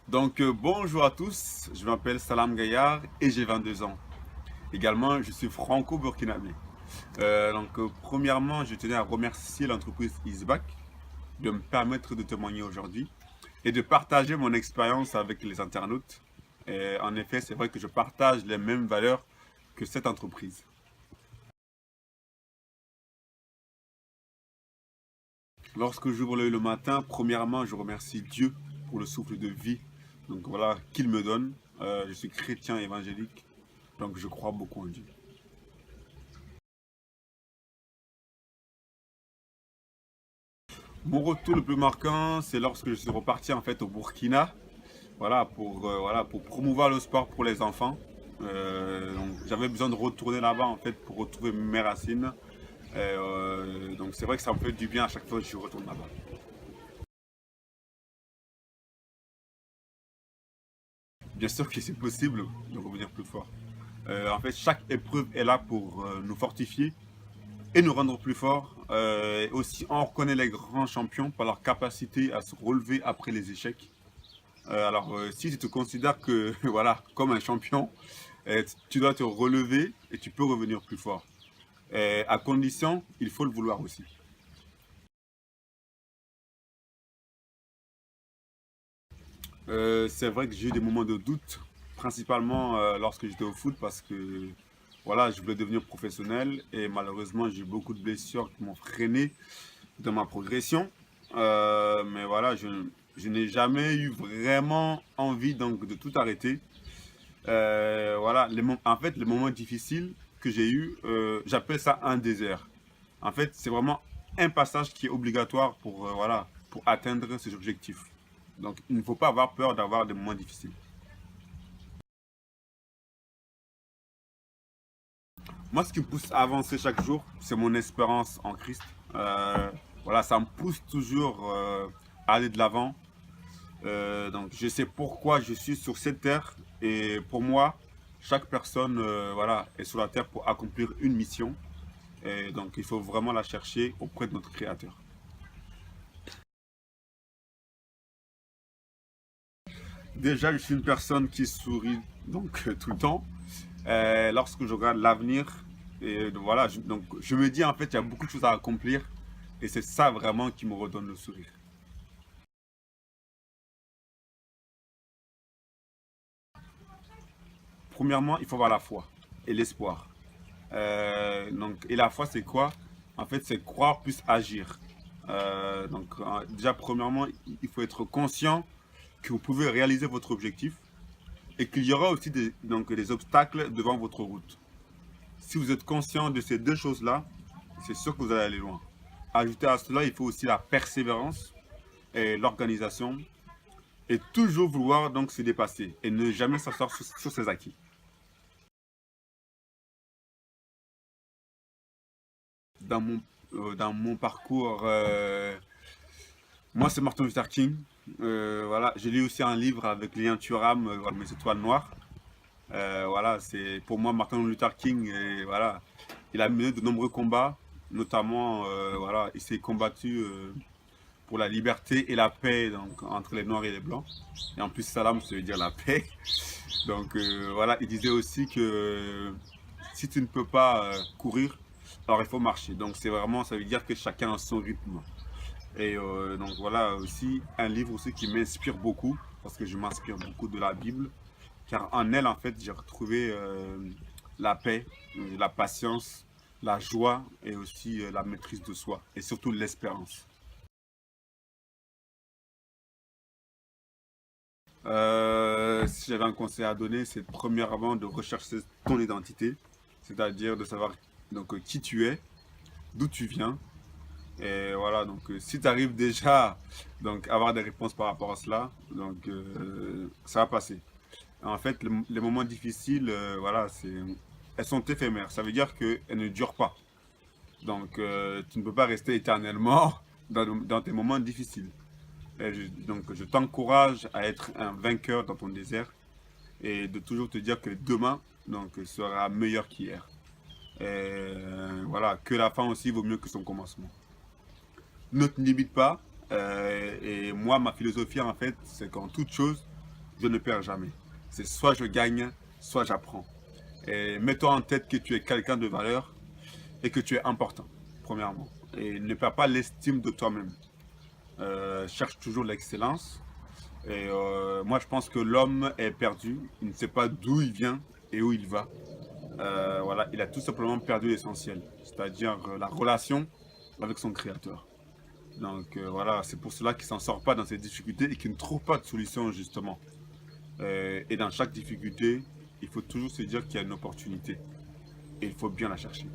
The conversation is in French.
Bonjour à tous, je m'appelle Salam Gaillard et j'ai 22 ans. Également, je suis franco-burkinabé. Premièrement, je tenais à remercier l'entreprise Isbac de me permettre de témoigner aujourd'hui et de partager mon expérience avec les internautes. Et en effet, c'est vrai que je partage les mêmes valeurs que cette entreprise. Lorsque j'ouvre l'œil le matin, premièrement, je remercie Dieu pour le souffle de vie qu'il me donne. Je suis chrétien évangélique, donc je crois beaucoup en Dieu. Mon retour le plus marquant, c'est lorsque je suis reparti en fait au Burkina, pour promouvoir le sport pour les enfants. J'avais besoin de retourner là-bas en fait pour retrouver mes racines. Donc c'est vrai que ça me fait du bien à chaque fois que je retourne là-bas. Bien sûr que c'est possible de revenir plus fort. En fait, chaque épreuve est là pour nous fortifier et nous rendre plus forts. Et aussi, on reconnaît les grands champions par leur capacité à se relever après les échecs. Si tu te considères que, voilà, comme un champion, tu dois te relever et tu peux revenir plus fort. À condition, il faut le vouloir aussi. C'est vrai que j'ai eu des moments de doute, principalement lorsque j'étais au foot, parce que voilà, je voulais devenir professionnel et malheureusement, j'ai eu beaucoup de blessures qui m'ont freiné dans ma progression. Mais voilà, je n'ai jamais eu vraiment envie donc, de tout arrêter. En fait, les moments difficiles que j'ai eu, j'appelle ça un désert. En fait, c'est vraiment un passage qui est obligatoire pour atteindre ses objectifs. Donc, il ne faut pas avoir peur d'avoir des moments difficiles. Moi, ce qui me pousse à avancer chaque jour, c'est mon espérance en Christ. Ça me pousse toujours à aller de l'avant. Je sais pourquoi je suis sur cette terre. Et pour moi, chaque personne est sur la terre pour accomplir une mission. Et donc, il faut vraiment la chercher auprès de notre Créateur. Déjà, je suis une personne qui sourit tout le temps. Lorsque je regarde l'avenir, je me dis en fait, il y a beaucoup de choses à accomplir. Et c'est ça vraiment qui me redonne le sourire. Premièrement, il faut avoir la foi et l'espoir. Et la foi, c'est quoi? En fait, c'est croire plus agir. Déjà, premièrement, il faut être conscient que vous pouvez réaliser votre objectif et qu'il y aura aussi des obstacles devant votre route. Si vous êtes conscient de ces deux choses-là, c'est sûr que vous allez aller loin. Ajouter à cela, il faut aussi la persévérance et l'organisation et toujours vouloir donc se dépasser et ne jamais s'asseoir sur ses acquis. Dans mon parcours, moi c'est Martin Luther King. J'ai lu aussi un livre avec Lian Thuram, Mes étoiles noires. C'est pour moi Martin Luther King. Il a mené de nombreux combats, notamment il s'est combattu pour la liberté et la paix donc, entre les noirs et les blancs. Et en plus salam, ça veut dire la paix. Il disait aussi que si tu ne peux pas courir, alors il faut marcher. Donc c'est vraiment, ça veut dire que chacun a son rythme. Aussi un livre aussi qui m'inspire beaucoup parce que je m'inspire beaucoup de la Bible, car en elle en fait j'ai retrouvé la paix, la patience, la joie et aussi la maîtrise de soi et surtout l'espérance. Si j'avais un conseil à donner, c'est premièrement de rechercher ton identité, c'est-à-dire de savoir qui tu es, d'où tu viens. Et voilà, si tu arrives déjà à avoir des réponses par rapport à cela, ça va passer. En fait, les moments difficiles, elles sont éphémères. Ça veut dire qu'elles ne durent pas. Tu ne peux pas rester éternellement dans tes moments difficiles. Je t'encourage à être un vainqueur dans ton désert et de toujours te dire que demain sera meilleur qu'hier. Que la fin aussi vaut mieux que son commencement. Ne te limite pas. Et moi, ma philosophie, en fait, c'est qu'en toute chose, je ne perds jamais. C'est soit je gagne, soit j'apprends. Et mets-toi en tête que tu es quelqu'un de valeur et que tu es important, premièrement. Et ne perds pas l'estime de toi-même. Cherche toujours l'excellence. Et moi, je pense que l'homme est perdu. Il ne sait pas d'où il vient et où il va. Voilà, il a tout simplement perdu l'essentiel, c'est-à-dire la relation avec son créateur. Donc voilà, c'est pour cela qu'il ne s'en sort pas dans ses difficultés et qu'il ne trouve pas de solution justement. Et dans chaque difficulté, il faut toujours se dire qu'il y a une opportunité et il faut bien la chercher.